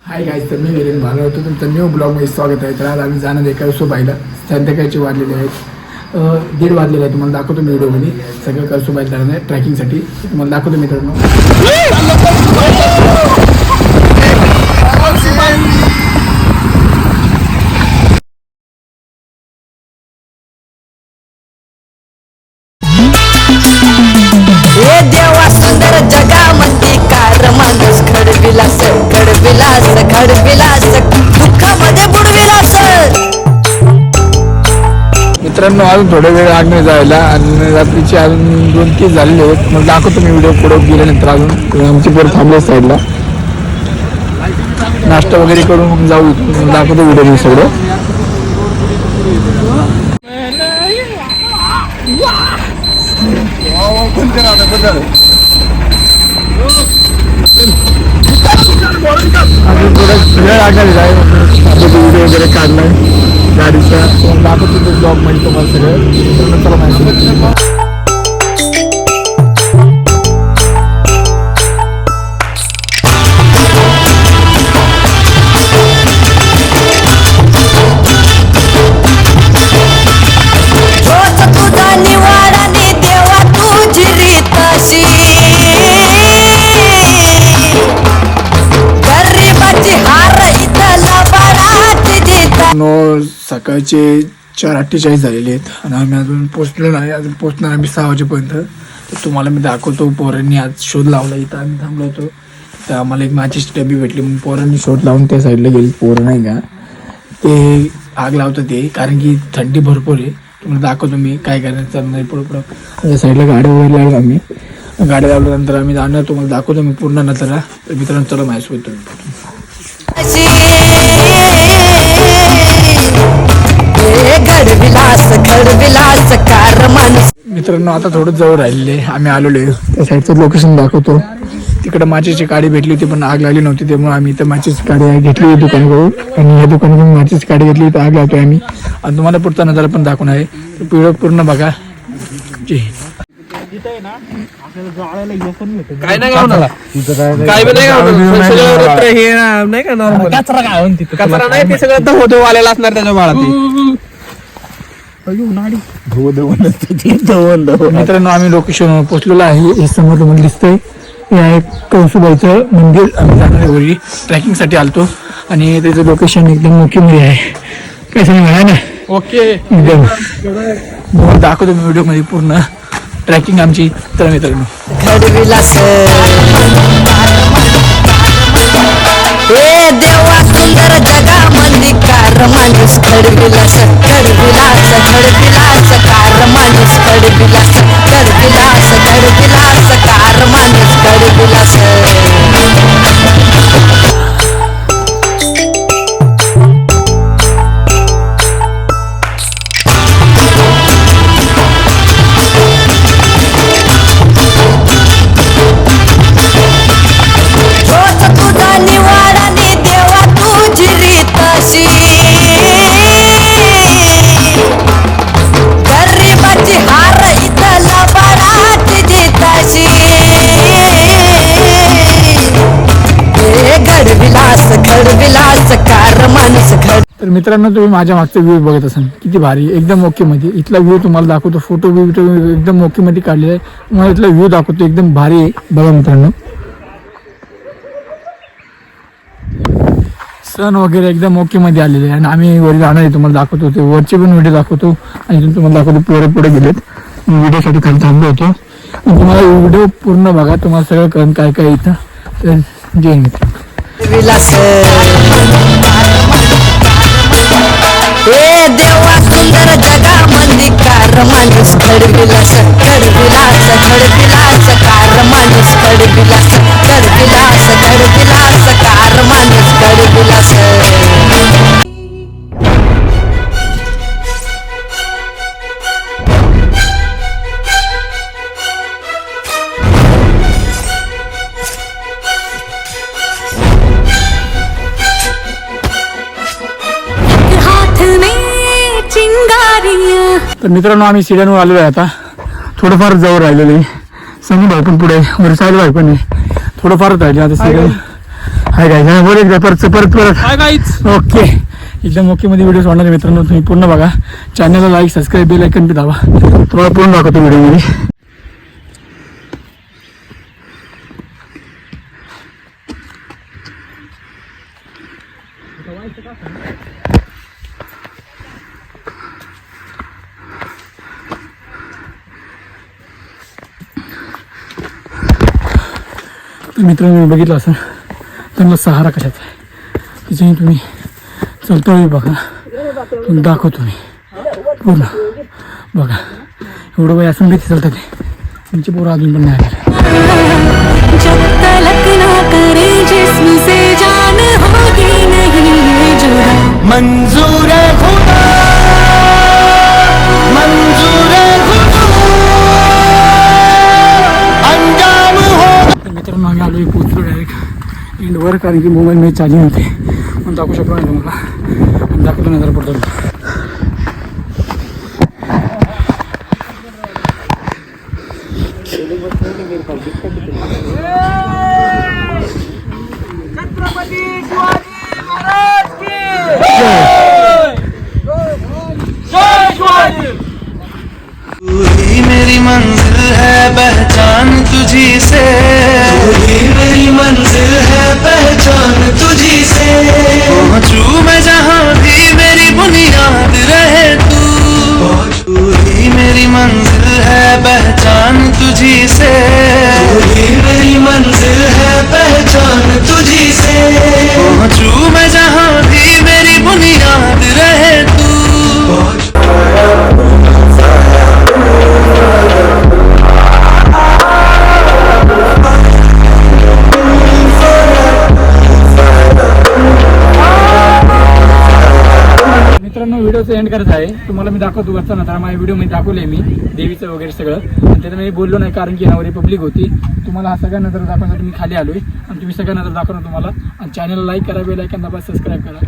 Hi guys, तर मी वीरेन भाला होतो. तुमचं न्यू ब्लॉगमध्ये स्वागत आहे. तर आज आम्ही जाणार आहे कळसूबाईला. संध्याकाळचे वाजलेले आहेत 1:30 वाजलेले आहे. तुम्हाला दाखवतो मी व्हिडिओमध्ये. सगळं कळसूबाईला जाणार आहे ट्रॅकिंगसाठी. तुम्हाला दाखवतो मित्रांनो. देवा सुंदर जगामध्ये कार माणूस घडविलास घडविलास घडविलास दुःखामध्ये बुडविलास. मित्रांनो, अजून थोडा वेळ लागणार जायला आणि रात्रीचे अजून 2-3 झालेले आहेत. मग दाखवतो मी व्हिडिओ पुढे गेल्यानंतर. अजून आमची पोरं थांबले साईडला नाश्ता वगैरे करून मग जाऊ. दाखवतो व्हिडिओ मी सगळं. अजून थोडा वेळ लागणार आहे. व्हिडिओ वगैरे काढलाय गाडीचा. दाखवतो तो ब्लॉग मध्ये तुम्हाला सगळं. चला माहिती सकाळचे 4:48 झालेले आहेत आणि आम्ही अजून पोचलो नाही. अजून पोचणार आम्ही 6 वाजेपर्यंत. तर तुम्हाला मी दाखवतो. पोरांनी आज शोध लावला. इथं आम्ही थांबलो होतो. तर आम्हाला एक माचीची डबी भेटली म्हणून पोरांनी शोध लावून त्या साईडला गेली. पोरं नाही का ते आग लावतं ते, कारण की थंडी भरपूर आहे. तुम्हाला दाखवतो मी काय करायचं नाही. पुढं त्या साईडला गाड्या वगैरे लावल्या. आम्ही गाड्या लावल्यानंतर आम्ही जाणार. तुम्हाला दाखवतो मी पूर्ण नजरा. तर मित्रांनो चला माझ्यासोबत तुम्ही. मित्रांनो, आता थोडं जवळ राहिलेले आम्ही आलेलो आहे. त्या साईडचं लोकेशन दाखवतो. तिकडे माचीची गाडी भेटली होती पण आग लागली नव्हती. त्यामुळे आम्ही इथं माचीची गाडी घेतली दुकानाकडून आणि या दुकानाकडून माचीची गाडी घेतली. तर आग लावतोय आम्ही आणि तुम्हाला पुढचा नजारा पण दाखवून आहे. व्हिडिओ पूर्ण बघा. मित्रांनो, आम्ही लोकेशन पोहोचलेलो आहे. हे समोर तुम्हाला दिसतंय. हे आहे कळसूबाईचं मंदिर. आम्ही जाणार आहे वरी ट्रॅकिंगसाठी आलतो आणि त्याचं लोकेशन एकदम मुख्यमध्ये आहे. काय सांगा ना. ओके, एकदम दाखवतो मी व्हिडिओमध्ये पूर्ण ट्रॅकिंग आमची. तर मित्रांनो देवा सुंदर जगामध्ये कार माणूस घडविलास घडविलास घडविलास कार माणूस घडविलास घडविलास घडविलास कार माणूस घडविलास. तर मित्रांनो, तुम्ही माझ्या मागचा व्ह्यू बघत असाल किती भारी, एकदम ओके मध्ये. इथला व्ह्यू तुम्हाला दाखवतो. फोटो व्ह्यू एकदम ओके मध्ये काढलेला आहे. तुम्हाला इथला व्ह्यू दाखवतो. एकदम भारी आहे. बघा मित्रांनो, सण वगैरे एकदम ओके मध्ये आलेले आहे. आणि आम्ही वरी जाणार आहे. तुम्हाला दाखवतो. ते वरचे पण व्हिडिओ दाखवतो आणि तुम्हाला दाखवतो. पोरं पुढे गेलेत. व्हिडिओसाठी खाली थांबलो होतो. तुम्हाला व्हिडिओ पूर्ण बघा. तुम्हाला सगळं कळण काय काय इथं. तर जय मित्र. देवा सुंदर जगामध्ये कार माणूस घडविलास घडविलास घडविलास कार माणूस घडविलास घडविलास घडविलास कार माणूस घडविलास. तर मित्रांनो, आम्ही सिड्यांवर आलेलो आहे. आता थोडंफार जवळ राहिलेलं आहे. सनी भाई पण पुढे, वरसाईल भाई पण आहे. थोडंफार राहिले आता सिरियल. हाय गाईज बोल एकदा परत हाय गाईज. ओके एकदम ओके मध्ये व्हिडिओ सोडणार आहे मित्रांनो. तुम्ही पूर्ण बघा, चॅनलला लाईक सबस्क्राईब बेल आयकन बी दाबा. तुम्हाला पूर्ण दाखवतो व्हिडिओमध्ये. तर मित्रांनो बघितलं असं त्यांना सहारा कशाचा आहे त्याच्याने तुम्ही चलतो बघा, तुम्ही दाखवतो मी पूर्ण बघा. एवढं वय असून भीती चालतात ते, तुमची पोरं अजून पण नाही आले. जब तलक ना करे जिस्म से जान होगी नहीं ये जुदा. मंजूर है खुदा, मंजूर है खुदा, अंजाम हो. तर मित्रांनो आम्ही आलो पोचलो डायरेक्ट एंडवर, कारण की मोबाईलमध्ये चार्जिंग होते म्हणून दाखवू शकलो नाही तुम्हाला. आणि दाखवतो नंतर पडतो. तू ही मेरी मंजिल है पहचान तुझी से, तू ही मेरी मंजिल है पहचान तुझी से. पहुंचूं मैं जहां भी मेरी बुनियाद रहे तू. तू ही मेरी मंजिल है पहचान तुझी से, तू ही मेरी मंजिल है पहचान तुझी से. पहुंचूं मैं जहां भी मेरी बुनियाद रहे तू. मित्रांनो व्हिडिओचं एंड करत आहे. तुम्हाला मी दाखवतो वरचा नजारा. माझ्या व्हिडिओमध्ये दाखवले मी देवीचं वगैरे सगळं, आणि त्यात मी बोललो नाही कारण की यावर पब्लिक होती. तुम्हाला हा सगळ्या नजर दाखवण्यासाठी मी खाली आलोय, आणि तुम्ही सगळ्या नजर दाखवणार तुम्हाला. आणि चॅनलला लाईक करा, बेल आयकॉन दाबा, सबस्क्राईब करा.